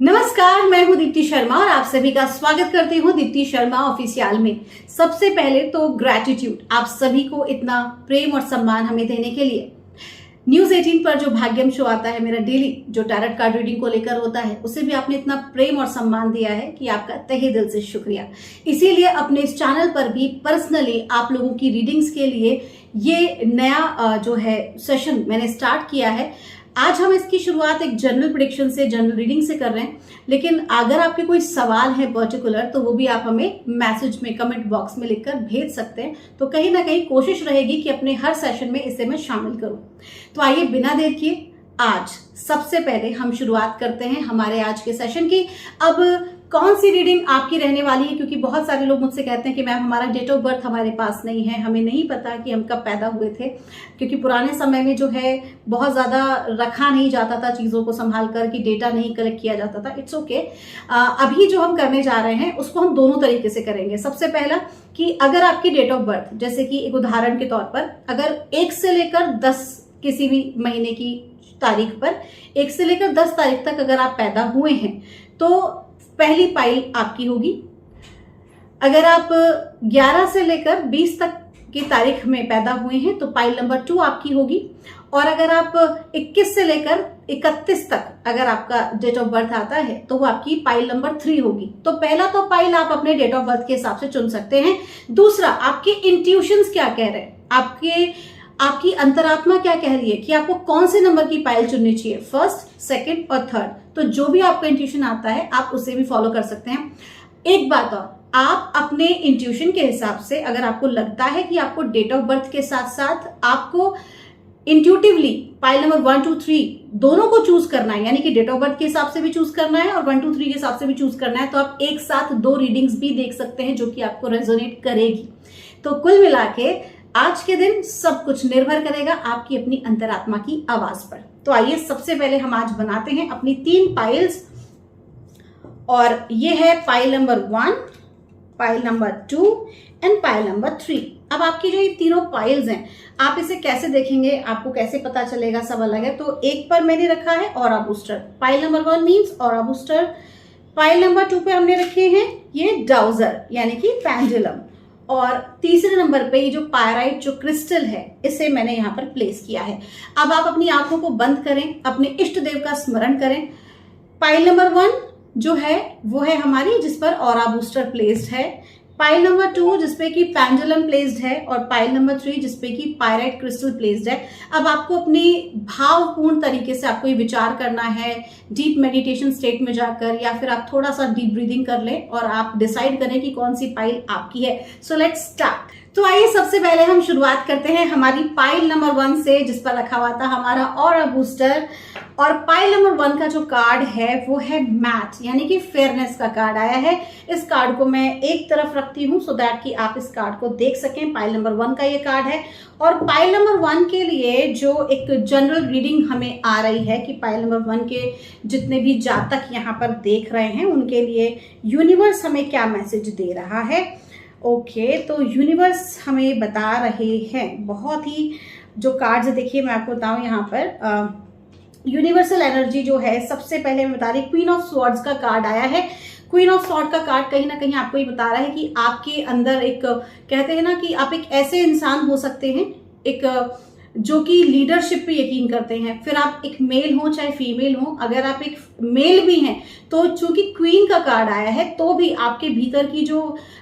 नमस्कार, मैं हूं दीप्ति शर्मा और आप सभी का स्वागत करती हूं दीप्ति शर्मा ऑफिशियल में। सबसे पहले तो ग्रेटिट्यूड आप सभी को इतना प्रेम और सम्मान हमें देने के लिए। न्यूज 18 पर जो भाग्यम शो आता है मेरा डेली, जो टैरोट कार्ड रीडिंग को लेकर होता है, उसे भी आपने इतना प्रेम और सम्मान दिया है कि आपका तहे दिल से शुक्रिया। इसीलिए अपने इस चैनल पर भी पर्सनली आप लोगों की रीडिंग्स के लिए ये नया जो है सेशन मैंने स्टार्ट किया है। आज हम इसकी शुरुआत एक जनरल प्रेडिक्शन से, जनरल रीडिंग से कर रहे हैं, लेकिन अगर आपके कोई सवाल है पर्टिकुलर तो वो भी आप हमें मैसेज में, कमेंट बॉक्स में लिखकर भेज सकते हैं। तो कहीं ना कहीं कोशिश रहेगी कि अपने हर सेशन में इसे मैं शामिल करूं। तो आइए बिना देर किए आज सबसे पहले हम शुरुआत करते हैं हमारे आज के सेशन की। अब कौन सी रीडिंग आपकी रहने वाली है, क्योंकि बहुत सारे लोग मुझसे कहते हैं कि मैम हमारा डेट ऑफ बर्थ हमारे पास नहीं है, हमें नहीं पता कि हम कब पैदा हुए थे, क्योंकि पुराने समय में जो है बहुत ज़्यादा रखा नहीं जाता था चीज़ों को संभाल कर, कि डेटा नहीं कलेक्ट किया जाता था। It's okay. अभी जो हम करने जा रहे हैं उसको हम दोनों तरीके से करेंगे। सबसे पहला कि अगर आपकी डेट ऑफ बर्थ, जैसे कि एक उदाहरण के तौर पर, अगर 1 से लेकर 10 किसी भी महीने की तारीख पर 1 से लेकर 10 तारीख तक अगर आप पैदा हुए हैं तो पहली पाइल आपकी होगी। अगर आप 11 से लेकर 20 तक की तारीख में पैदा हुए हैं तो पाइल नंबर 2 आपकी होगी। और अगर आप 21 से लेकर 31 तक अगर आपका डेट ऑफ बर्थ आता है तो वो आपकी पाइल नंबर 3 होगी। तो पहला तो पाइल आप अपने डेट ऑफ बर्थ के हिसाब से चुन सकते हैं। दूसरा, आपके इंट्यूशंस क्या कह रहे हैं, आपकी अंतरात्मा क्या कह रही है कि आपको कौन से नंबर की पाइल चुननी चाहिए, फर्स्ट, सेकंड और थर्ड। तो जो भी आपका इंट्यूशन आता है आप उसे भी फॉलो कर सकते हैं। एक बात और, आप अपने इंट्यूशन के हिसाब से अगर आपको लगता है कि आपको डेट ऑफ बर्थ के साथ साथ आपको इंट्यूटिवली पाइल नंबर 1, 2, 3 दोनों को चूज करना है, यानी कि डेट ऑफ बर्थ के हिसाब से भी चूज करना है और 1, 2, 3 के हिसाब से भी चूज करना है, तो आप एक साथ 2 रीडिंग्स भी देख सकते हैं जो कि आपको रेजोनेट करेगी। तो कुल मिला के आज के दिन सब कुछ निर्भर करेगा आपकी अपनी अंतरात्मा की आवाज पर। तो आइए सबसे पहले हम आज बनाते हैं अपनी 3 पाइल्स, और ये है pile number 1, pile number 2 and pile number 3। अब आपकी जो ये तीनों पाइल्स हैं, आप इसे कैसे देखेंगे, आपको कैसे पता चलेगा, सब अलग है। तो एक पर मैंने रखा है aura booster. Pile number 1 means aura booster. Pile number 2 पे हमने रखे हैं ये डाउजर यानी कि पेंडुलम, और तीसरे नंबर पे ये जो पायराइट जो क्रिस्टल है इसे मैंने यहाँ पर प्लेस किया है। अब आप अपनी आंखों को बंद करें, अपने इष्ट देव का स्मरण करें। पाइल नंबर 1 जो है वो है हमारी जिस पर ऑरा बूस्टर प्लेस्ड है, पाइल नंबर 2 जिसपे कि पेंडुलम प्लेस्ड है, और पाइल नंबर 3 जिसपे कि पायराइट क्रिस्टल प्लेस्ड है। अब आपको अपनी भावपूर्ण तरीके से आपको ये विचार करना है, डीप मेडिटेशन स्टेट में जाकर, या फिर आप थोड़ा सा डीप ब्रीदिंग कर लें और आप डिसाइड करें कि कौन सी पाइल आपकी है। So let's start. तो आइए सबसे पहले हम शुरुआत करते हैं हमारी पाइल नंबर 1 से, जिस पर रखा हुआ था हमारा ऑरा बूस्टर। और पाइल नंबर 1 का जो कार्ड है वो है मैट यानी कि फेयरनेस का कार्ड आया है। इस कार्ड को मैं एक तरफ रखती हूँ सो दैट कि आप इस कार्ड को देख सकें। पाइल नंबर 1 का ये कार्ड है। और पाइल नंबर 1 के लिए जो एक जनरल रीडिंग हमें आ रही है कि पाइल नंबर 1 के जितने भी जातक यहाँ पर देख रहे हैं उनके लिए यूनिवर्स हमें क्या मैसेज दे रहा है। ओके, तो यूनिवर्स हमें बता रहे हैं बहुत ही जो कार्ड्स, देखिए मैं आपको बताऊं यहाँ पर यूनिवर्सल एनर्जी जो है, सबसे पहले मैं बता रही क्वीन ऑफ स्वॉर्ड्स का कार्ड आया है। क्वीन ऑफ स्वॉर्ड का कार्ड कहीं ना कहीं आपको ये बता रहा है कि आपके अंदर एक, कहते हैं ना कि आप एक ऐसे इंसान हो सकते हैं एक जो कि लीडरशिप पे यकीन करते हैं। फिर आप एक मेल हो चाहे फीमेल हो, अगर आप एक मेल भी हैं तो चूंकि क्वीन का कार्ड आया है तो भी आपके भीतर की जो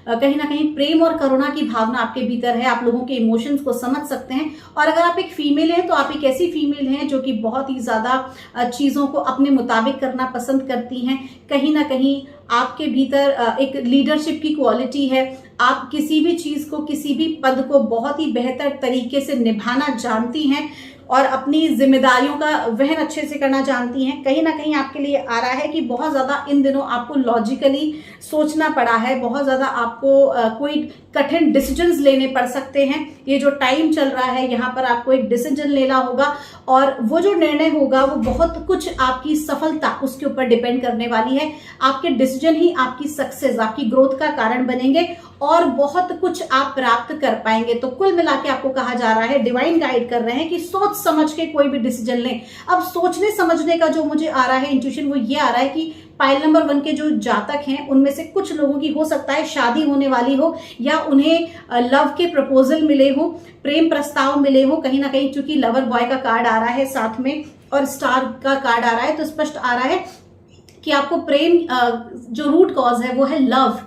कहीं ना कहीं प्रेम और करुणा की भावना आपके भीतर है, आप लोगों के इमोशंस को समझ सकते हैं। और अगर आप एक फीमेल हैं तो आप एक ऐसी फीमेल हैं जो कि बहुत ही ज्यादा चीजों को अपने मुताबिक करना पसंद करती हैं। कहीं ना कहीं आपके भीतर एक लीडरशिप की क्वालिटी है। आप किसी भी चीज को, किसी भी पद को बहुत ही बेहतर तरीके से निभाना जानती हैं और अपनी जिम्मेदारियों का वहन अच्छे से करना जानती हैं। कहीं ना कहीं आपके लिए आ रहा है कि बहुत ज़्यादा इन दिनों आपको लॉजिकली सोचना पड़ा है, बहुत ज़्यादा आपको कोई कठिन डिसीजंस लेने पड़ सकते हैं। ये जो टाइम चल रहा है यहाँ पर आपको एक डिसीजन लेना होगा और वो जो निर्णय होगा वो बहुत कुछ आपकी सफलता उसके ऊपर डिपेंड करने वाली है। आपके डिसीजन ही आपकी सक्सेस, आपकी ग्रोथ का कारण बनेंगे और बहुत कुछ आप प्राप्त कर पाएंगे। तो कुल मिला के आपको कहा जा रहा है, डिवाइन गाइड कर रहे हैं कि सोच समझ के कोई भी डिसीजन लें। अब सोचने समझने का जो मुझे आ रहा है इंट्यूशन, वो ये आ रहा है कि पाइल नंबर 1 के जो जातक हैं उनमें से कुछ लोगों की हो सकता है शादी होने वाली हो, या उन्हें लव के प्रपोजल मिले हो, प्रेम प्रस्ताव मिले हो। कहीं ना कहीं चूंकि लवर बॉय का कार्ड आ रहा है साथ में और स्टार का कार्ड आ रहा है, तो स्पष्ट आ रहा है कि आपको प्रेम जो रूट कॉज है वो है लव।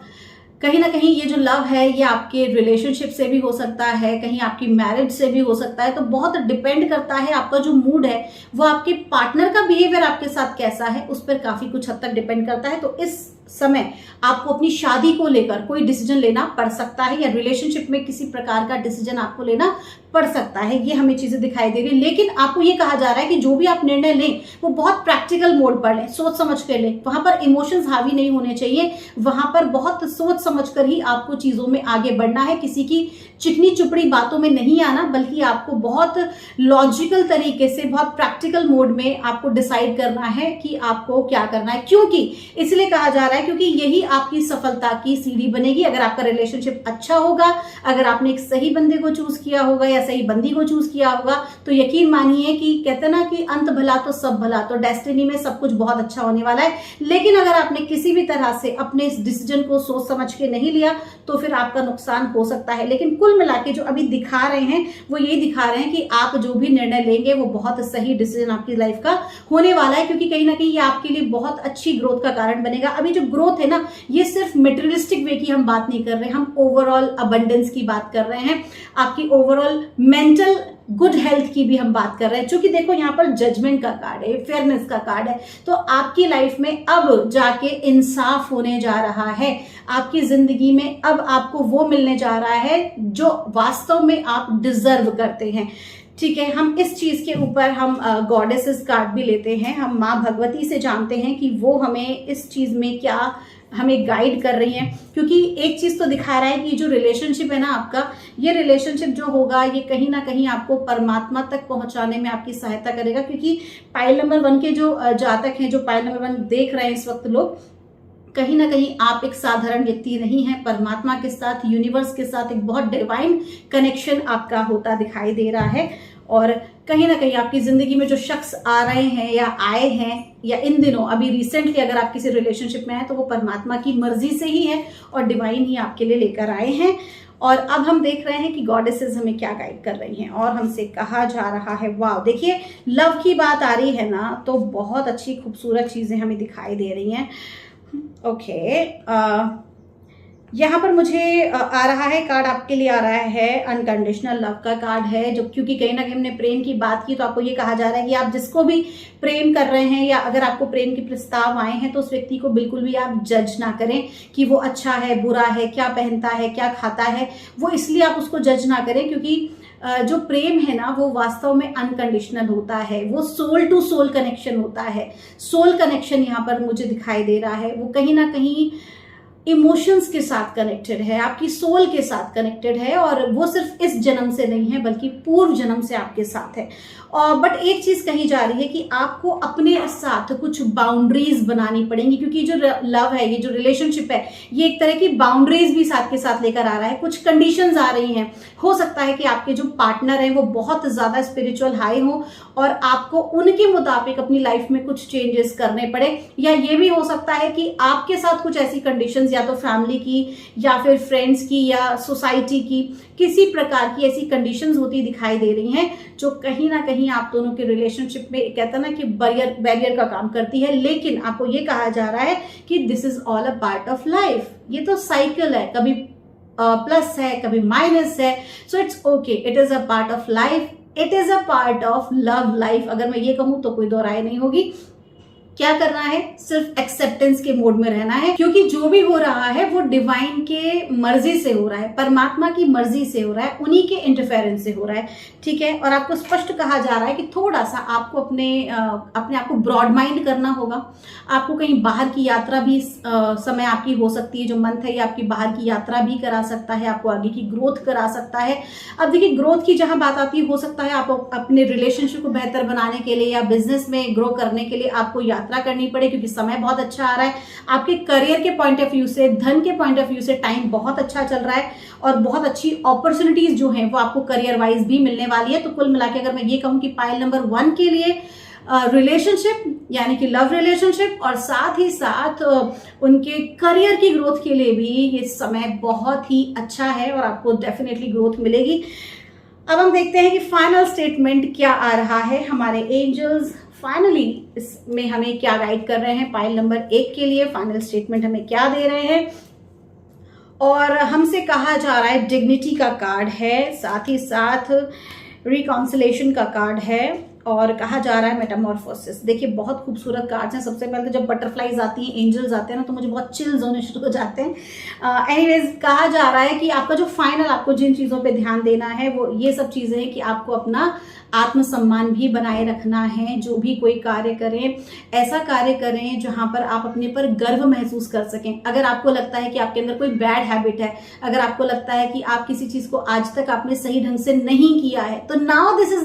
कहीं ना कहीं ये जो लव है ये आपके रिलेशनशिप से भी हो सकता है, कहीं आपकी मैरिज से भी हो सकता है। तो बहुत डिपेंड करता है आपका जो मूड है, वो आपके पार्टनर का बिहेवियर आपके साथ कैसा है, उस पर काफी कुछ हद तक डिपेंड करता है। तो इस समय आपको अपनी शादी को लेकर कोई डिसीजन लेना पड़ सकता है, या रिलेशनशिप में किसी प्रकार का डिसीजन आपको लेना पड़ सकता है। ये हमें चीजें दिखाई दे रही है। लेकिन आपको ये कहा जा रहा है कि जो भी आप निर्णय लें वो बहुत प्रैक्टिकल मोड पर लें, सोच समझ कर लें। वहां पर इमोशंस हावी नहीं होने चाहिए, वहां पर बहुत सोच समझ कर ही आपको चीजों में आगे बढ़ना है। किसी की चिकनी चुपड़ी बातों में नहीं आना, बल्कि आपको बहुत लॉजिकल तरीके से, बहुत प्रैक्टिकल मोड में आपको डिसाइड करना है कि आपको क्या करना है। क्योंकि इसलिए कहा जा रहा है क्योंकि यही आपकी सफलता की सीढ़ी बनेगी। अगर आपका रिलेशनशिप अच्छा होगा, अगर आपने एक सही बंदे को चूज किया होगा या सही बंदी को चूज किया होगा, तो यकीन मानिए कि कहते ना कि अंत भला तो सब भला, तो डेस्टिनी में सब कुछ बहुत अच्छा होने वाला है। लेकिन अगर आपने किसी भी तरह से अपने इस डिसीजन को सोच समझ के नहीं लिया तो फिर आपका नुकसान हो सकता है। लेकिन कुल मिला के जो अभी दिखा रहे हैं वो यही दिखा रहे हैं कि आप जो भी निर्णय लेंगे वो बहुत सही डिसीजन आपकी लाइफ का होने वाला है, क्योंकि कहीं ना कहीं ये आपके लिए बहुत अच्छी ग्रोथ का कारण बनेगा। अभी जो ग्रोथ है ना, ये सिर्फ मटेरियलिस्टिक वे की हम बात नहीं कर रहे, हम ओवरऑल अबंडेंस की बात कर रहे हैं, आपकी ओवरऑल मेंटल गुड हेल्थ की भी हम बात कर रहे हैं। क्योंकि देखो यहाँ पर जजमेंट का कार्ड है, फेयरनेस का कार्ड है, तो आपकी लाइफ में अब जाके इंसाफ होने जा रहा है। आपकी जिंदगी में अब आपको वो मिलने जा रहा है जो वास्तव में आप डिजर्व करते हैं। ठीक है, हम इस चीज के ऊपर हम गॉडेसेस कार्ड भी लेते हैं, हम माँ भगवती से जानते हैं कि वो हमें इस चीज में क्या हमें गाइड कर रही हैं। क्योंकि एक चीज तो दिखा रहा है कि जो रिलेशनशिप है ना आपका, ये रिलेशनशिप जो होगा ये कहीं ना कहीं आपको परमात्मा तक पहुंचाने में आपकी सहायता करेगा। क्योंकि पाइल नंबर 1 के जो जातक हैं, जो पाइल नंबर 1 देख रहे हैं इस वक्त लोग, कहीं ना कहीं आप एक साधारण व्यक्ति नहीं है, परमात्मा के साथ, यूनिवर्स के साथ एक बहुत डिवाइन कनेक्शन आपका होता दिखाई दे रहा है। और कहीं ना कहीं आपकी जिंदगी में जो शख्स आ रहे हैं या आए हैं, या इन दिनों अभी रिसेंटली अगर आप किसी रिलेशनशिप में हैं, तो वो परमात्मा की मर्जी से ही है और डिवाइन ही आपके लिए लेकर आए हैं। और अब हम देख रहे हैं कि गॉडेसेस हमें क्या गाइड कर रही हैं। और हमसे कहा जा रहा है, वाह देखिए लव की बात आ रही है ना, तो बहुत अच्छी खूबसूरत चीजें हमें दिखाई दे रही हैं। ओके, यहाँ पर मुझे आ रहा है कार्ड, आपके लिए आ रहा है अनकंडीशनल लव का कार्ड है। जो क्योंकि कहीं ना कहीं हमने प्रेम की बात की, तो आपको ये कहा जा रहा है कि आप जिसको भी प्रेम कर रहे हैं, या अगर आपको प्रेम के प्रस्ताव आए हैं, तो उस व्यक्ति को बिल्कुल भी आप जज ना करें कि वो अच्छा है, बुरा है, क्या पहनता है, क्या खाता है। वो इसलिए आप उसको जज ना करें क्योंकि जो प्रेम है ना वो वास्तव में अनकंडीशनल होता है, वो सोल टू सोल कनेक्शन होता है। सोल कनेक्शन यहाँ पर मुझे दिखाई दे रहा है, वो कहीं ना कहीं इमोशंस के साथ कनेक्टेड है, आपकी सोल के साथ कनेक्टेड है, और वो सिर्फ इस जन्म से नहीं है बल्कि पूर्व जन्म से आपके साथ है। और बट एक चीज कही जा रही है कि आपको अपने साथ कुछ बाउंड्रीज बनानी पड़ेंगी, क्योंकि जो लव है, ये जो रिलेशनशिप है, ये एक तरह की बाउंड्रीज भी साथ के साथ लेकर आ रहा है। कुछ कंडीशंस आ रही हैं। हो सकता है कि आपके जो पार्टनर हैं वो बहुत ज्यादा स्पिरिचुअल हाई हो और आपको उनके मुताबिक अपनी लाइफ में कुछ चेंजेस करने पड़े, या ये भी हो सकता है कि आपके साथ कुछ ऐसी कंडीशंस, या तो फैमिली की या फिर फ्रेंड्स की या सोसाइटी की, किसी प्रकार की ऐसी कंडीशंस होती दिखाई दे रही हैं जो कहीं ना कहीं आप दोनों के रिलेशनशिप में कहता ना कि बैरियर का काम करती है। लेकिन आपको ये कहा जा रहा है कि this is all a part of life. ये तो साइकिल है, कभी प्लस है, कभी माइनस है। So it's okay, it is a part of life, it is a part of love life. अगर मैं ये कहूं तो कोई दो राय नहीं होगी। क्या करना है, सिर्फ एक्सेप्टेंस के मोड में रहना है, क्योंकि जो भी हो रहा है वो डिवाइन के मर्जी से हो रहा है, परमात्मा की मर्जी से हो रहा है, उन्हीं के इंटरफेरेंस से हो रहा है। ठीक है, और आपको स्पष्ट कहा जा रहा है कि थोड़ा सा आपको अपने आप को ब्रॉड माइंड करना होगा। आपको कहीं बाहर की यात्रा भी समय आपकी हो सकती है, जो मंथ है ये आपकी बाहर की यात्रा भी करा सकता है, आपको आगे की ग्रोथ करा सकता है। अब देखिए ग्रोथ की जहां बात आती है, हो सकता है आप अपने रिलेशनशिप को बेहतर बनाने के लिए या बिजनेस में ग्रो करने के लिए आपको यात्रा करनी पड़े, क्योंकि समय बहुत अच्छा आ रहा है। आपके करियर के पॉइंट ऑफ व्यू से, धन के पॉइंट ऑफ व्यू से टाइम बहुत अच्छा चल रहा है और बहुत अच्छी अपॉर्चुनिटीज जो हैं वो आपको करियर वाइज भी मिलने वाली है। तो कुल मिला के अगर मैं ये कहूँ कि पाइल नंबर 1 के लिए रिलेशनशिप यानी कि लव रिलेशनशिप और साथ ही साथ उनके करियर की ग्रोथ के लिए भी ये समय बहुत ही अच्छा है और आपको डेफिनेटली ग्रोथ मिलेगी। अब हम देखते हैं कि फाइनल स्टेटमेंट क्या आ रहा है। हमारे एंजल्स फाइनली इसमें हमें क्या गाइड कर रहे हैं। पाइल नंबर 1 के लिए फाइनल स्टेटमेंट हमें क्या दे रहे हैं, और हमसे कहा जा रहा है डिग्निटी का कार्ड है, साथ ही साथ रिकॉन्सिलेशन का कार्ड है और कहा जा रहा है मेटामॉर्फोसिस। देखिए बहुत खूबसूरत कार्ड्स हैं। सबसे पहले तो जब बटरफ्लाईज आती हैं, एंजल्स आते हैं ना, तो मुझे बहुत चिल्स होने शुरू हो जाते हैं। एनीवेज कहा जा रहा है कि आपका जो फाइनल, आपको जिन चीज़ों पे ध्यान देना है वो ये सब चीज़ें हैं कि आपको अपना आत्मसम्मान भी बनाए रखना है। जो भी कोई कार्य करें, ऐसा कार्य करें जहां पर आप अपने पर गर्व महसूस कर सकें। अगर आपको लगता है कि आपके अंदर कोई बैड हैबिट है, अगर आपको लगता है कि आप किसी चीज को आज तक आपने सही ढंग से नहीं किया है, तो now this is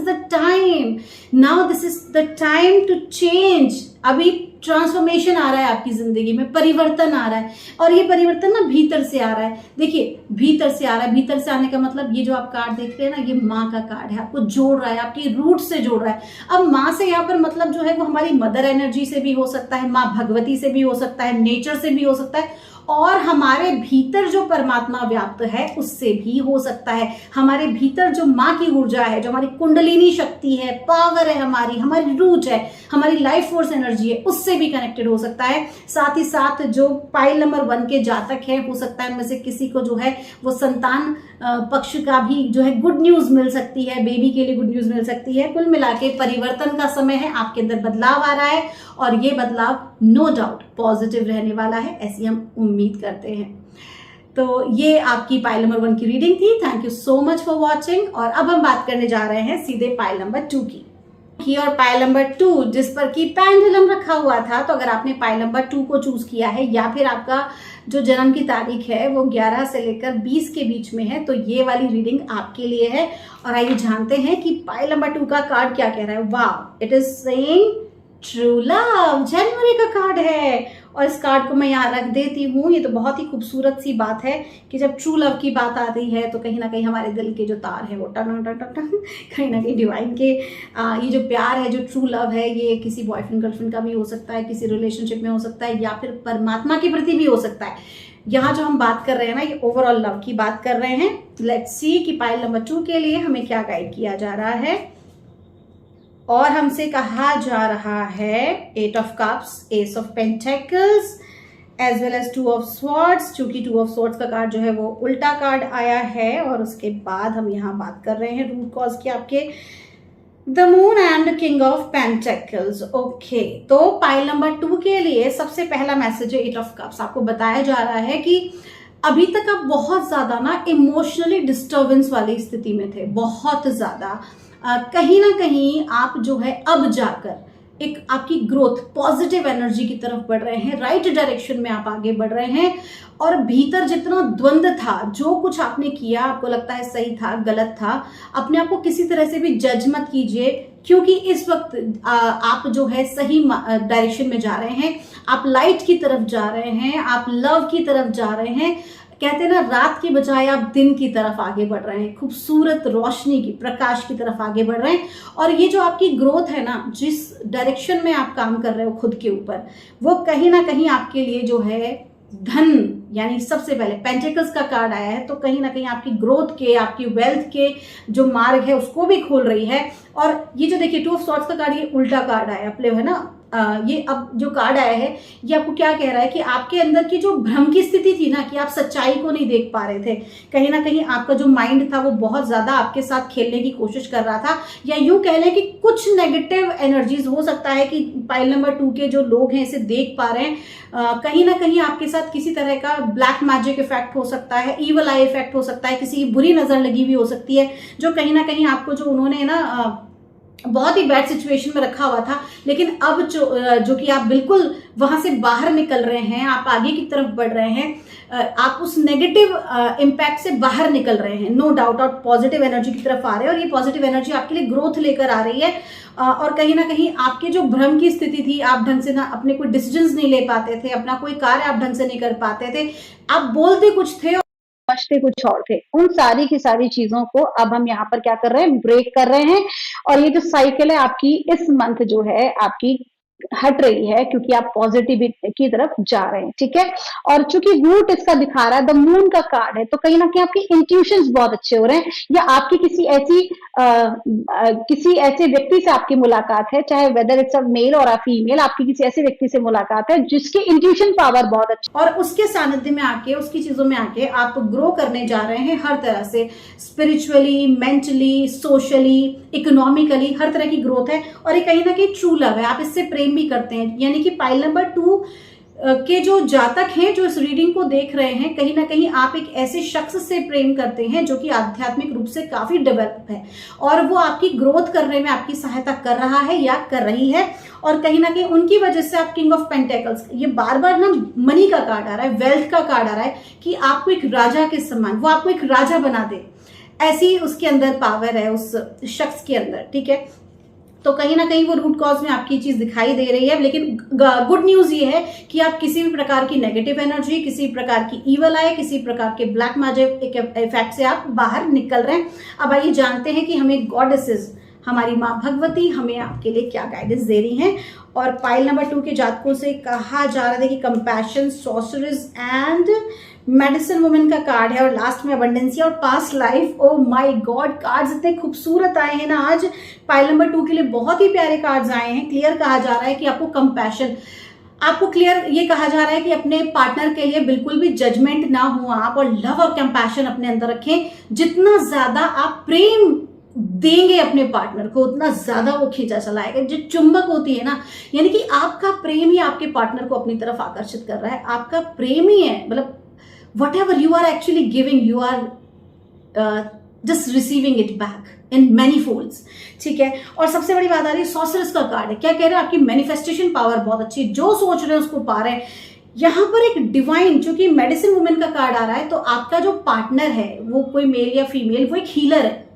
the time to change. अभी ट्रांसफॉर्मेशन आ रहा है आपकी जिंदगी में, परिवर्तन आ रहा है और ये परिवर्तन ना भीतर से आ रहा है। देखिए भीतर से आ रहा है, भीतर से आने का मतलब ये जो आप कार्ड देख रहे हैं ना, ये माँ का कार्ड है, आपको जोड़ रहा है, आपकी रूट से जोड़ रहा है। अब माँ से यहाँ पर मतलब जो है वो हमारी मदर एनर्जी से भी हो सकता है, माँ भगवती से भी हो सकता है, नेचर से भी हो सकता है और हमारे भीतर जो परमात्मा व्याप्त है उससे भी हो सकता है। हमारे भीतर जो माँ की ऊर्जा है, जो हमारी कुंडलिनी शक्ति है, पावर है, हमारी रूट है, हमारी लाइफ फोर्स एनर्जी है, उससे भी कनेक्टेड हो सकता है। साथ ही साथ जो पाइल नंबर 1 के जातक हैं, हो सकता है उनमें से किसी को जो है वो संतान पक्ष का भी जो है गुड न्यूज मिल सकती है, बेबी के लिए गुड न्यूज मिल सकती है। कुल मिला के परिवर्तन का समय है, आपके अंदर बदलाव आ रहा है और ये बदलाव नो डाउट पॉजिटिव रहने वाला है, ऐसी हम उम्मीद करते हैं। तो ये आपकी पाइल नंबर 1 की रीडिंग थी। Thank you so much for watching. और अब हम बात करने जा रहे हैं सीधे पाइल नंबर 2 की और पाइल नंबर 2 जिस पर की पेंडुलम रखा हुआ था। तो अगर आपने पाइल नंबर 2 को चूज किया है या फिर आपका जो जन्म की तारीख है वो 11 से लेकर 20 के बीच में है, तो ये वाली रीडिंग आपके लिए है। और आइए जानते हैं कि पाइल नंबर 2 का कार्ड क्या कह रहा है। वाह, it is saying true love, जनवरी का कार्ड है। और इस कार्ड को मैं यहाँ रख देती हूँ। ये तो बहुत ही खूबसूरत सी बात है कि जब ट्रू लव की बात आती है तो कहीं ना कहीं हमारे दिल के जो तार है वो टन टन टन टन कहीं ना कहीं डिवाइन के ये जो प्यार है, जो ट्रू लव है, ये किसी बॉयफ्रेंड गर्लफ्रेंड का भी हो सकता है, किसी रिलेशनशिप में हो सकता है या फिर परमात्मा के प्रति भी हो सकता है। यहाँ जो हम बात कर रहे हैं ना, ये ओवरऑल लव की बात कर रहे हैं। लेट्स सी कि पाइल नंबर 2 के लिए हमें क्या गाइड किया जा रहा है। और हमसे कहा जा रहा है 8 of cups, ace of pentacles as well as 2 of swords. चूंकि 2 ऑफ स्वॉर्ड्स का कार्ड जो है वो उल्टा कार्ड आया है। और उसके बाद हम यहाँ बात कर रहे हैं रूट कॉज की, आपके the moon and king of pentacles. Okay, तो पाइल नंबर 2 के लिए सबसे पहला मैसेज है 8 ऑफ कप्स। आपको बताया जा रहा है कि अभी तक आप बहुत ज्यादा ना इमोशनली डिस्टर्बेंस वाली स्थिति में थे, बहुत ज्यादा। कहीं ना कहीं आप जो है अब जाकर एक आपकी ग्रोथ पॉजिटिव एनर्जी की तरफ बढ़ रहे हैं, राइट डायरेक्शन में आप आगे बढ़ रहे हैं। और भीतर जितना द्वंद्व था, जो कुछ आपने किया आपको लगता है सही था, गलत था, अपने आप को किसी तरह से भी जज मत कीजिए, क्योंकि इस वक्त आप जो है सही डायरेक्शन में जा रहे हैं। आप लाइट की तरफ जा रहे हैं, आप लव की तरफ जा रहे हैं। कहते हैं ना, रात की बजाय आप दिन की तरफ आगे बढ़ रहे हैं, खूबसूरत रोशनी की, प्रकाश की तरफ आगे बढ़ रहे हैं। और ये जो आपकी ग्रोथ है ना, जिस डायरेक्शन में आप काम कर रहे हो खुद के ऊपर, वो कहीं ना कहीं आपके लिए जो है धन, यानी सबसे पहले पेंटेकल्स का कार्ड आया है, तो कहीं ना कहीं आपकी ग्रोथ के, आपकी वेल्थ के जो मार्ग है उसको भी खोल रही है। और ये जो देखिए 2 ऑफ स्वॉर्ड्स का कार्ड, ये उल्टा कार्ड आया, प्ले है ना। ये अब जो कार्ड आया है ये आपको क्या कह रहा है कि आपके अंदर की जो भ्रम की स्थिति थी ना, कि आप सच्चाई को नहीं देख पा रहे थे, कहीं ना कहीं आपका जो माइंड था वो बहुत ज्यादा आपके साथ खेलने की कोशिश कर रहा था। या यूं कह लें कि कुछ नेगेटिव एनर्जीज हो सकता है कि पाइल नंबर 2 के जो लोग हैं इसे देख पा रहे हैं। कहीं ना कहीं आपके साथ किसी तरह का ब्लैक मैजिक इफेक्ट हो सकता है, ईवल आई इफेक्ट हो सकता है, किसी की बुरी नजर लगी हुई हो सकती है, जो कहीं ना कहीं आपको जो उन्होंने ना बहुत ही बैड सिचुएशन में रखा हुआ था, लेकिन अब जो कि आप बिल्कुल वहां से बाहर निकल रहे हैं, आप आगे की तरफ बढ़ रहे हैं, आप उस नेगेटिव इम्पैक्ट से बाहर निकल रहे हैं, नो डाउट, और पॉजिटिव एनर्जी की तरफ आ रहे हैं। और ये पॉजिटिव एनर्जी आपके लिए ग्रोथ लेकर आ रही है। और कहीं ना कहीं आपके जो भ्रम की स्थिति थी, आप ढंग से ना अपने कोई डिसीजंस नहीं ले पाते थे, अपना कोई कार्य आप ढंग से नहीं कर पाते थे, आप बोलते कुछ थे और समझते कुछ और थे, उन सारी की सारी चीजों को अब हम यहाँ पर क्या कर रहे हैं, ब्रेक कर रहे हैं। और ये जो साइकिल है आपकी इस मंथ जो है आपकी हट रही है, क्योंकि आप पॉजिटिविटी की तरफ जा रहे हैं, ठीक है। और चूंकि रूट इसका दिखा रहा है, द मून का कार्ड है, तो कहीं ना कहीं आपके इंट्यूशंस बहुत अच्छे हो रहे हैं, या आपकी किसी ऐसे व्यक्ति से आपकी मुलाकात है, चाहे वेदर इट्स अ मेल और अ फीमेल, आपकी किसी ऐसे व्यक्ति से मुलाकात है जिसकी इंट्यूशन पावर बहुत अच्छी, और उसके सानिध्य में आके, उसकी चीजों में आके आप ग्रो करने जा रहे हैं हर तरह से, स्पिरिचुअली, मेंटली, सोशली, इकोनॉमिकली, हर तरह की ग्रोथ है। और ये कहीं ना कहीं ट्रू लव है, आप इससे प्रेम भी करते हैं। यानी कि पाइल नंबर 2 के जो जातक हैं, जो इस रीडिंग को देख रहे हैं, कहीं ना कहीं आप एक ऐसे शख्स से प्रेम करते हैं जो कि आध्यात्मिक रूप से काफी डेवलप है, और वो आपकी ग्रोथ करने में आपकी सहायता कर रहा है या कर रही है। और कहीं ना कहीं उनकी वजह से आप किंग ऑफ पेंटेकल्स, ये बार बार ना मनी का कार्ड आ रहा है, वेल्थ का कार्ड आ रहा है, कि आपको एक राजा के समान, वो आपको एक राजा बना दे, ऐसी उसके अंदर पावर है उस शख्स के अंदर, ठीक है। तो कहीं ना कहीं वो रूट कॉज में आपकी चीज दिखाई दे रही है। लेकिन गुड न्यूज ये है कि आप किसी भी प्रकार की नेगेटिव एनर्जी, किसी प्रकार की ईवल आए, किसी प्रकार के ब्लैक मैजिक इफेक्ट से आप बाहर निकल रहे हैं। अब आइए जानते हैं कि हमें गॉडेसेस, हमारी माँ भगवती, हमें आपके लिए क्या गाइडेंस दे रही हैं। और पाइल नंबर 2 के जातकों से कहा जा रहा है कि compassion, sorcerers and medicine women का कार्ड है, और लास्ट में अबंडेंसी और past life. Oh my God, cards इतने खूबसूरत आए हैं ना आज पाइल नंबर 2 के लिए, बहुत ही प्यारे कार्ड्स आए हैं। क्लियर कहा जा रहा है कि आपको कंपैशन, आपको क्लियर ये कहा जा रहा है कि अपने पार्टनर के लिए बिल्कुल भी जजमेंट ना हो आप, और लव और कंपैशन अपने अंदर रखें। जितना ज्यादा आप प्रेम देंगे अपने पार्टनर को, उतना ज्यादा वो खींचा चलाएगा। जो चुंबक होती है ना, यानी कि आपका प्रेम ही आपके पार्टनर को अपनी तरफ आकर्षित कर रहा है। आपका प्रेम ही है, मतलब whatever you are actually giving, you are just receiving it back in many folds, ठीक है। और सबसे बड़ी बात आ रही है सॉर्सरर्स का कार्ड है। क्या कह रहे हैं, आपकी मैनिफेस्टेशन पावर बहुत अच्छी है, जो सोच रहे हैं उसको पा रहे हैं। यहाँ पर एक डिवाइन, जो कि मेडिसिन वुमेन का कार्ड आ रहा है, तो आपका जो पार्टनर है, वो कोई मेल या फीमेल, वो एक हीलर है।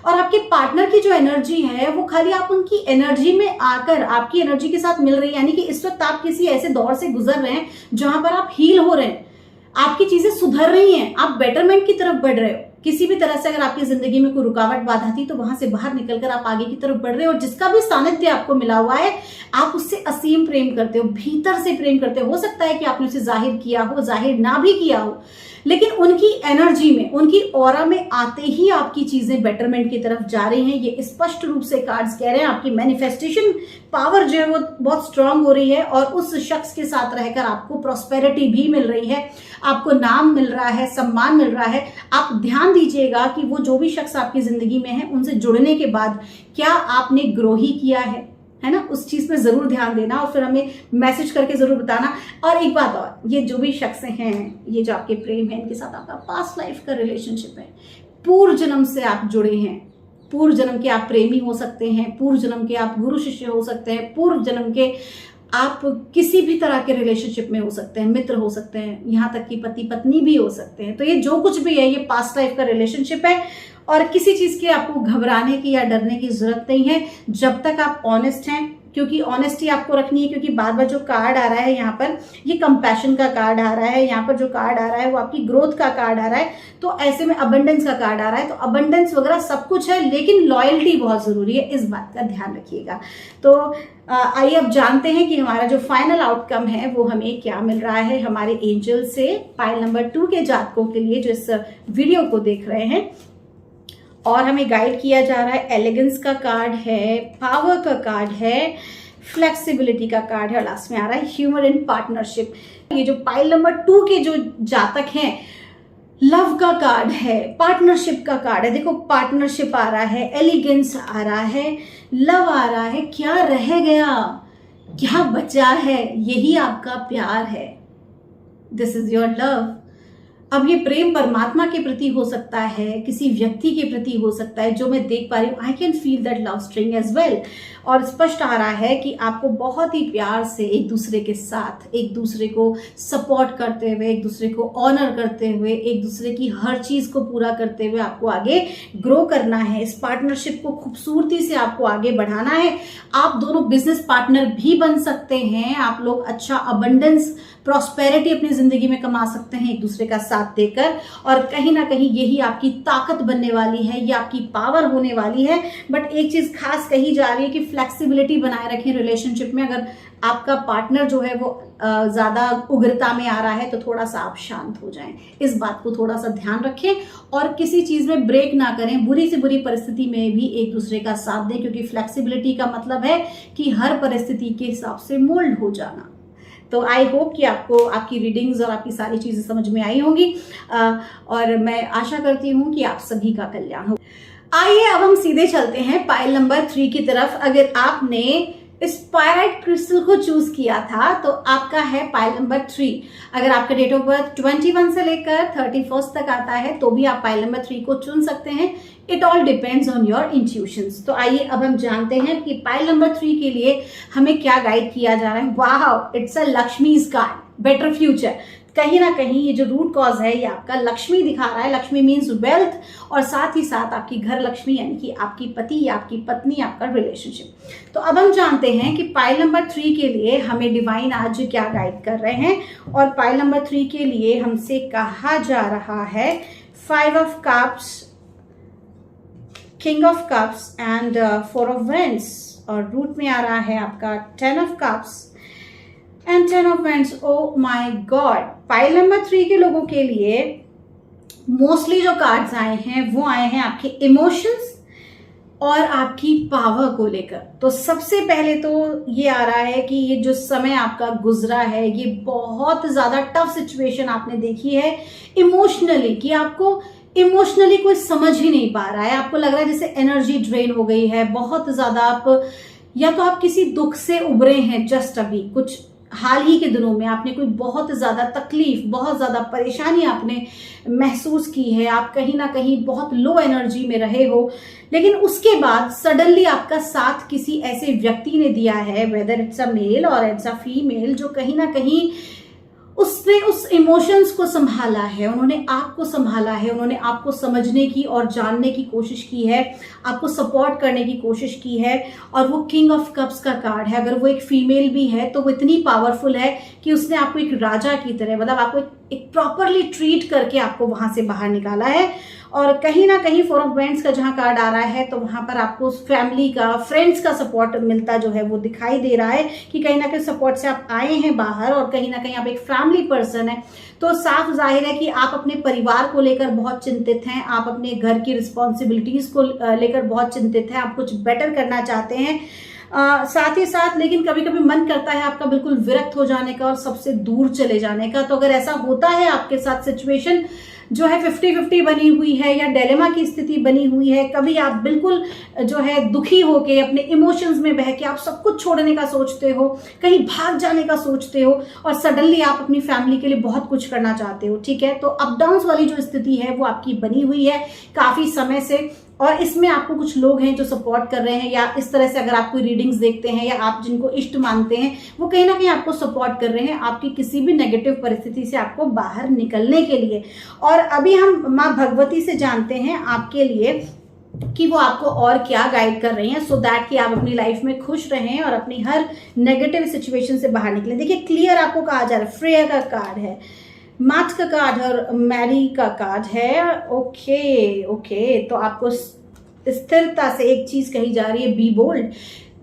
और आपके पार्टनर की जो एनर्जी है, वो खाली आप उनकी एनर्जी में आकर आपकी एनर्जी के साथ मिल रही है। यानी कि इस वक्त आप किसी ऐसे दौर से गुजर रहे हैं जहां पर आप हील हो रहे हैं, आपकी चीजें सुधर रही हैं, आप बेटरमेंट की तरफ बढ़ रहे हो। किसी भी तरह से अगर आपकी जिंदगी में कोई रुकावट बाधा थी, तो वहां से बाहर निकलकर आप आगे की तरफ बढ़ रहे हो। और जिसका भी सानिध्य आपको मिला हुआ है, आप उससे असीम प्रेम करते हो, भीतर से प्रेम करते हो सकता है कि आपने उसे जाहिर किया हो, जाहिर ना भी किया हो, लेकिन उनकी एनर्जी में, उनकी ऑरा में आते ही आपकी चीजें बेटरमेंट की तरफ जा रही हैं। ये स्पष्ट रूप से कार्ड्स कह रहे हैं। आपकी मैनिफेस्टेशन पावर जो है वो बहुत स्ट्रांग हो रही है, और उस शख्स के साथ रहकर आपको प्रॉस्पेरिटी भी मिल रही है, आपको नाम मिल रहा है, सम्मान मिल रहा है। आप ध्यान दीजिएगा कि वो जो भी शख्स आपकी जिंदगी में है, उनसे जुड़ने के बाद क्या आपने ग्रो ही किया है ना, उस चीज पे जरूर ध्यान देना, और फिर हमें मैसेज करके जरूर बताना। और एक बात और, ये जो भी शख्स हैं, ये जो आपके प्रेम है, इनके साथ आपका पास्ट लाइफ का रिलेशनशिप है, पूर्व जन्म से आप जुड़े हैं, पूर्व जन्म के आप प्रेमी हो सकते हैं, पूर्व जन्म के आप गुरु शिष्य हो सकते हैं, पूर्व जन्म के आप किसी भी तरह के रिलेशनशिप में हो सकते हैं, मित्र हो सकते हैं, यहाँ तक कि पति पत्नी भी हो सकते हैं। तो ये जो कुछ भी है, ये पास्ट लाइफ का रिलेशनशिप है, और किसी चीज की आपको घबराने की या डरने की जरूरत नहीं है, जब तक आप ऑनेस्ट हैं। क्योंकि ऑनेस्टी आपको रखनी है, क्योंकि बार बार जो कार्ड आ रहा है यहाँ पर, ये कंपैशन का कार्ड आ रहा है, यहाँ पर जो कार्ड आ रहा है वो आपकी ग्रोथ का कार्ड आ रहा है। तो ऐसे में अबंडेंस का कार्ड आ रहा है, तो अबंडेंस वगैरह सब कुछ है, लेकिन लॉयल्टी बहुत जरूरी है, इस बात का ध्यान रखिएगा। तो आइए अब जानते हैं कि हमारा जो फाइनल आउटकम है वो हमें क्या मिल रहा है हमारे एंजल से पाइल नंबर 2 के जातकों के लिए, जो इस वीडियो को देख रहे हैं। और हमें गाइड किया जा रहा है, एलिगेंस का कार्ड है, पावर का कार्ड है, फ्लेक्सिबिलिटी का कार्ड है, और लास्ट में आ रहा है ह्यूमर इन पार्टनरशिप। ये जो पाइल नंबर 2 के जो जातक हैं, लव का कार्ड है, पार्टनरशिप का कार्ड है। देखो, पार्टनरशिप आ रहा है, एलिगेंस आ रहा है, लव आ रहा है। क्या रह गया, क्या बचा है? यही आपका प्यार है। This is your love. अब ये प्रेम परमात्मा के प्रति हो सकता है, किसी व्यक्ति के प्रति हो सकता है, जो मैं देख पा रही हूँ। I can feel that love string as well. और स्पष्ट आ रहा है कि आपको बहुत ही प्यार से एक दूसरे के साथ, एक दूसरे को सपोर्ट करते हुए, एक दूसरे को ऑनर करते हुए, एक दूसरे की हर चीज को पूरा करते हुए आपको आगे ग्रो करना है। इस पार्टनरशिप को खूबसूरती से आपको आगे बढ़ाना है। आप दोनों बिजनेस पार्टनर भी बन सकते हैं। आप लोग अच्छा अबंडेंस, प्रॉस्पेरिटी अपनी जिंदगी में कमा सकते हैं एक दूसरे का साथ देकर। और कहीं ना कहीं यही आपकी ताकत बनने वाली है, ये आपकी पावर होने वाली है। बट एक चीज खास कही जा रही है कि फ्लेक्सिबिलिटी बनाए रखें रिलेशनशिप में। अगर आपका पार्टनर जो है वो ज्यादा उग्रता में आ रहा है तो थोड़ा सा आप शांत हो जाएं। इस बात को थोड़ा सा ध्यान रखें और किसी चीज में ब्रेक ना करें। बुरी से बुरी परिस्थिति में भी एक दूसरे का साथ दें, क्योंकि फ्लेक्सिबिलिटी का मतलब है कि हर परिस्थिति के हिसाब से मोल्ड हो जाना। तो आई होप कि आपको आपकी रीडिंग्स और आपकी सारी चीजें समझ में आई होंगी और मैं आशा करती हूँ कि आप सभी का कल्याण हो। आइए अब हम सीधे चलते हैं पाइल नंबर 3 की तरफ। अगर आपने स्पायराइट क्रिस्टल को चूज किया था तो आपका है पाइल नंबर 3। अगर आपका डेट ऑफ बर्थ 21 से लेकर 31 तक आता है तो भी आप पाइल नंबर 3 को चुन सकते हैं। It all depends on your intuitions. तो आइए अब हम जानते हैं कि पाइल नंबर 3 के लिए हमें क्या गाइड किया जा रहा है। वाह, it's a Lakshmi's card, better future. कहीं ना कहीं ये जो रूट कॉज है ये आपका लक्ष्मी दिखा रहा है। लक्ष्मी मीन्स वेल्थ और साथ ही साथ आपकी घर लक्ष्मी, यानी कि आपकी पति या आपकी पत्नी, आपका रिलेशनशिप। तो अब हम जानते हैं कि पाइल नंबर 3 के लिए हमें डिवाइन आज क्या गाइड कर रहे हैं। और पाइल नंबर 3 के लिए हमसे कहा जा रहा है 5 of cups, king of cups and 4 of vends. और रूट में आ रहा है आपका 10 of cups and 10 of vends. Oh my God, pile number 3 के लोगों के लिए मोस्टली जो कार्ड्स आए हैं वो आए हैं आपके इमोशंस और आपकी पावर को लेकर। तो सबसे पहले तो ये आ रहा है कि ये जो समय आपका गुजरा है ये बहुत ज्यादा टफ सिचुएशन आपने देखी है इमोशनली, कि आपको इमोशनली कोई समझ ही नहीं पा रहा है। आपको लग रहा है जैसे एनर्जी ड्रेन हो गई है बहुत ज्यादा। आप या तो आप किसी दुख से उभरे हैं जस्ट अभी कुछ हाल ही के दिनों में, आपने कोई बहुत ज्यादा तकलीफ, बहुत ज्यादा परेशानी आपने महसूस की है। आप कहीं ना कहीं बहुत लो एनर्जी में रहे हो, लेकिन उसके बाद सडनली आपका साथ किसी ऐसे व्यक्ति ने दिया है, वेदर इट्स अ मेल और इट्स अ फीमेल, जो कहीं ना कहीं उसने उस इमोशंस को संभाला है, उन्होंने आपको संभाला है, उन्होंने आपको समझने की और जानने की कोशिश की है, आपको सपोर्ट करने की कोशिश की है। और वो किंग ऑफ कप्स का कार्ड है। अगर वो एक फीमेल भी है तो वो इतनी पावरफुल है कि उसने आपको एक राजा की तरह, मतलब आपको एक प्रॉपरली ट्रीट करके आपको वहां से बाहर निकाला है। और कहीं ना कहीं 4 ऑफ वेंड्स का जहां कार्ड आ रहा है तो वहां पर आपको फैमिली का, फ्रेंड्स का सपोर्ट मिलता जो है वो दिखाई दे रहा है कि कहीं ना कहीं सपोर्ट से आप आए हैं बाहर और कहीं ना कहीं आप एक फैमिली पर्सन है। तो साफ जाहिर है कि आप अपने परिवार को लेकर बहुत चिंतित हैं, आप अपने घर की रिस्पॉन्सिबिलिटीज को लेकर बहुत चिंतित हैं, आप कुछ बेटर करना चाहते हैं। साथ ही साथ लेकिन कभी कभी मन करता है आपका बिल्कुल विरक्त हो जाने का और सबसे दूर चले जाने का। तो अगर ऐसा होता है आपके साथ, सिचुएशन जो है 50-50 बनी हुई है या डिलेमा की स्थिति बनी हुई है, कभी आप बिल्कुल जो है दुखी होके अपने इमोशंस में बह के आप सब कुछ छोड़ने का सोचते हो, कहीं भाग जाने का सोचते हो और सडनली आप अपनी फैमिली के लिए बहुत कुछ करना चाहते हो, ठीक है। तो अप डाउन्स वाली जो स्थिति है वो आपकी बनी हुई है काफी समय से, और इसमें आपको कुछ लोग हैं जो सपोर्ट कर रहे हैं, या इस तरह से अगर आप कोई रीडिंग्स देखते हैं या आप जिनको इष्ट मानते हैं वो कहीं ना कहीं आपको सपोर्ट कर रहे हैं आपकी किसी भी नेगेटिव परिस्थिति से आपको बाहर निकलने के लिए। और अभी हम माँ भगवती से जानते हैं आपके लिए कि वो आपको और क्या गाइड कर रही हैं, सो दैट कि आप अपनी लाइफ में खुश रहें और अपनी हर नेगेटिव सिचुएशन से बाहर निकलें। देखिए क्लियर आपको कहा जा रहा है, फ्रेया का कार्ड है, मार्च का कार्ड और मैरी का कार्ड है। ओके, तो आपको स्थिरता से एक चीज कही जा रही है, बी बोल्ड।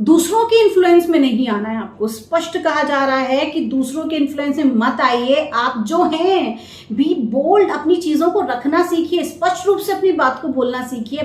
दूसरों के इन्फ्लुएंस में नहीं आना है आपको। स्पष्ट कहा जा रहा है कि दूसरों के इन्फ्लुएंस में मत आइए, आप जो हैं बी बोल्ड, अपनी चीजों को रखना सीखिए, स्पष्ट रूप से अपनी बात को बोलना सीखिए,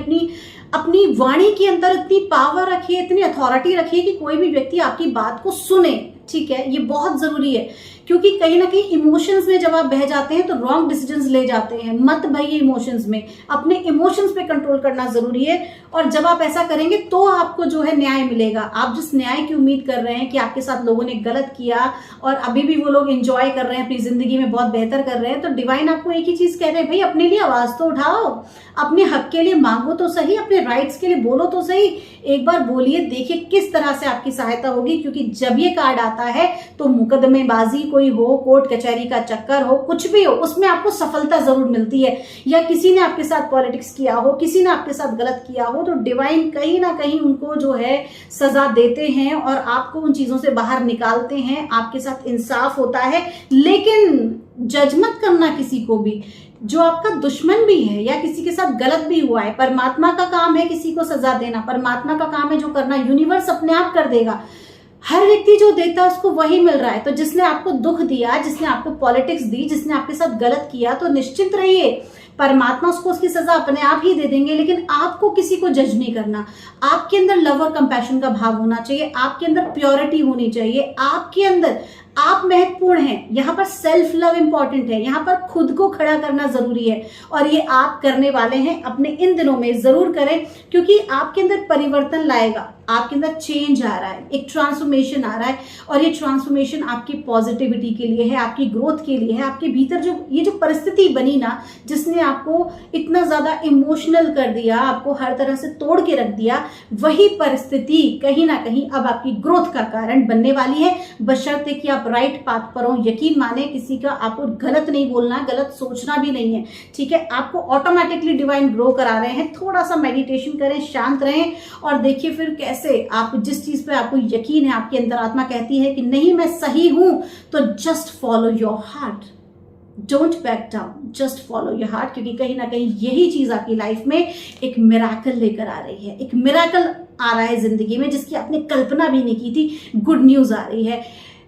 अपनी वाणी के अंदर इतनी पावर रखिए, इतनी अथॉरिटी रखिए कि कोई भी व्यक्ति आपकी बात को सुने, ठीक है। ये बहुत जरूरी है क्योंकि कहीं ना कहीं इमोशंस में जब आप बह जाते हैं तो रॉन्ग डिसीजंस ले जाते हैं। मत बहिए इमोशंस में, अपने इमोशंस पे कंट्रोल करना जरूरी है, और जब आप ऐसा करेंगे तो आपको जो है न्याय मिलेगा। आप जिस न्याय की उम्मीद कर रहे हैं कि आपके साथ लोगों ने गलत किया और अभी भी वो लोग एंजॉय कर रहे हैं, अपनी जिंदगी में बहुत बेहतर कर रहे हैं, तो डिवाइन आपको एक ही चीज कह रहे हैं, भाई अपने लिए आवाज तो उठाओ, अपने हक के लिए मांगो तो सही, अपने राइट्स के लिए बोलो तो सही, एक बार बोलिए, देखिए किस तरह से आपकी सहायता होगी। क्योंकि जब ये कार्ड आता है तो मुकदमेबाजी कोई हो, कोर्ट कचहरी का चक्कर हो, कुछ भी हो, उसमें आपको सफलता जरूर मिलती है। या किसी ने आपके साथ पॉलिटिक्स किया हो, किसी ने आपके साथ गलत किया हो, तो डिवाइन कहीं ना कहीं उनको जो है सजा देते हैं और आपको उन चीजों से बाहर निकालते हैं, आपके साथ इंसाफ होता है। लेकिन जज मत करना किसी को भी, जो आपका दुश्मन भी है या किसी के साथ गलत भी हुआ है। परमात्मा का काम है किसी को सजा देना, परमात्मा का काम है जो करना, यूनिवर्स अपने आप कर देगा। हर व्यक्ति जो देता है उसको वही मिल रहा है। तो जिसने आपको दुख दिया, जिसने आपको पॉलिटिक्स दी, जिसने आपके साथ गलत किया, तो निश्चिंत रहिए, परमात्मा उसको उसकी सजा अपने आप ही दे देंगे। लेकिन आपको किसी को जज नहीं करना। आपके अंदर लव और कंपैशन का भाव होना चाहिए, आपके अंदर प्योरिटी होनी चाहिए, आपके अंदर आप महत्वपूर्ण हैं। यहाँ पर सेल्फ लव इंपॉर्टेंट है, यहाँ पर खुद को खड़ा करना जरूरी है, और ये आप करने वाले हैं। अपने इन दिनों में जरूर करें, क्योंकि आपके अंदर परिवर्तन लाएगा, आपके अंदर चेंज आ रहा है, एक ट्रांसफॉर्मेशन आ रहा है, और ये ट्रांसफॉर्मेशन आपकी पॉजिटिविटी के लिए है, आपकी ग्रोथ के लिए है। आपके भीतर जो ये जो परिस्थिति बनी ना, जिसने आपको इतना ज्यादा इमोशनल कर दिया, आपको हर तरह से तोड़ के रख दिया, वही परिस्थिति कहीं ना कहीं अब आपकी ग्रोथ का कारण बनने वाली है, बशर्ते कि आप राइट पाथ पर हो। यकीन माने, किसी का आपको गलत नहीं बोलना, गलत सोचना भी नहीं है, ठीक है। आपको ऑटोमेटिकली डिवाइन ग्रो करा रहे हैं। थोड़ा सा मेडिटेशन करें, शांत रहें, और देखिए फिर कैसे आप जिस चीज पे आपको यकीन है, आपकी अंतरात्मा कहती है कि नहीं मैं सही हूं, तो just follow your heart, don't back down, just follow your heart. क्योंकि कहीं ना कहीं यही चीज आपकी लाइफ में एक मिराकल लेकर आ रही है, एक मिराकल आ रहा है जिंदगी में जिसकी आपने कल्पना भी नहीं की थी। गुड न्यूज आ रही है।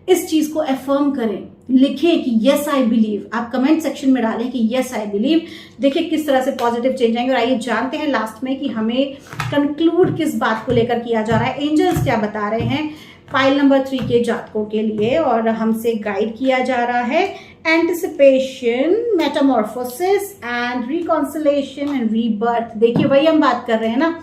इस चीज को अफर्म करें, लिखें कि यस आई बिलीव, आप कमेंट सेक्शन में डालें कि यस आई बिलीव। देखिए किस तरह से पॉजिटिव चेंज आएंगे। और आइए जानते हैं लास्ट में कि हमें कंक्लूड किस बात को लेकर किया जा रहा है, एंजल्स क्या बता रहे हैं फाइल नंबर 3 के जातकों के लिए। और हमसे गाइड किया जा रहा है anticipation, Metamorphosis and reconciliation and rebirth. देखिए वही हम बात कर रहे हैं ना,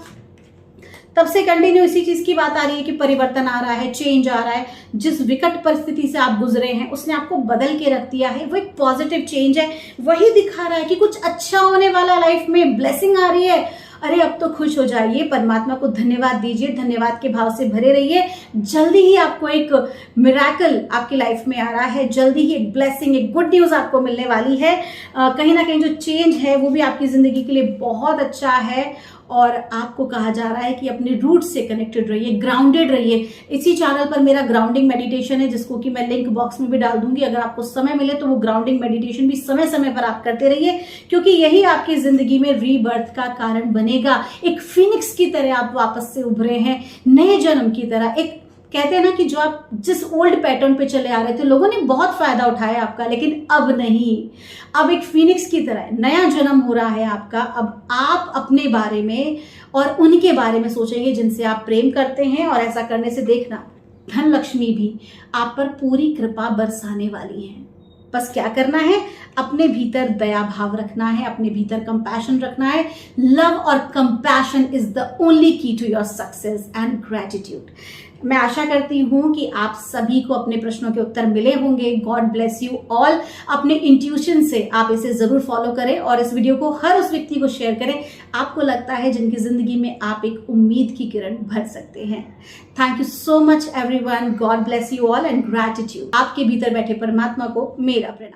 तब से कंटिन्यू इसी चीज की बात आ रही है कि परिवर्तन आ रहा है, चेंज आ रहा है। जिस विकट परिस्थिति से आप गुजरे हैं उसने आपको बदल के रख दिया है, वो एक पॉजिटिव चेंज है। वही दिखा रहा है कि कुछ अच्छा होने वाला, लाइफ में ब्लेसिंग आ रही है। अरे अब तो खुश हो जाइए, परमात्मा को धन्यवाद दीजिए, धन्यवाद के भाव से भरे रहिए। जल्दी ही आपको एक मिराकल आपकी लाइफ में आ रहा है, जल्दी ही एक ब्लेसिंग, एक गुड न्यूज आपको मिलने वाली है। कहीं ना कहीं जो चेंज है वो भी आपकी जिंदगी के लिए बहुत अच्छा है। और आपको कहा जा रहा है कि अपने रूट से कनेक्टेड रहिए, ग्राउंडेड रहिए। इसी चैनल पर मेरा ग्राउंडिंग मेडिटेशन है, जिसको कि मैं लिंक बॉक्स में भी डाल दूंगी। अगर आपको समय मिले तो वो ग्राउंडिंग मेडिटेशन भी समय समय पर आप करते रहिए, क्योंकि यही आपकी जिंदगी में रीबर्थ का कारण बनेगा। एक फिनिक्स की तरह आप वापस से उभरे हैं, नए जन्म की तरह। एक कहते हैं ना कि जो आप जिस ओल्ड पैटर्न पे चले आ रहे थे, लोगों ने बहुत फायदा उठाया आपका, लेकिन अब नहीं। अब एक फिनिक्स की तरह नया जन्म हो रहा है आपका। अब आप अपने बारे में और उनके बारे में सोचेंगे जिनसे आप प्रेम करते हैं, और ऐसा करने से देखना धन लक्ष्मी भी आप पर पूरी कृपा बरसाने वाली है। बस क्या करना है, अपने भीतर दया भाव रखना है, अपने भीतर कंपैशन रखना है। लव और compassion is the only key to your success and gratitude. मैं आशा करती हूं कि आप सभी को अपने प्रश्नों के उत्तर मिले होंगे। God bless you all. अपने इंट्यूशन से आप इसे जरूर फॉलो करें, और इस वीडियो को हर उस व्यक्ति को शेयर करें आपको लगता है जिनकी जिंदगी में आप एक उम्मीद की किरण भर सकते हैं। Thank you so much everyone. God bless you all and gratitude. आपके भीतर बैठे परमात्मा को मेरा प्रणाम।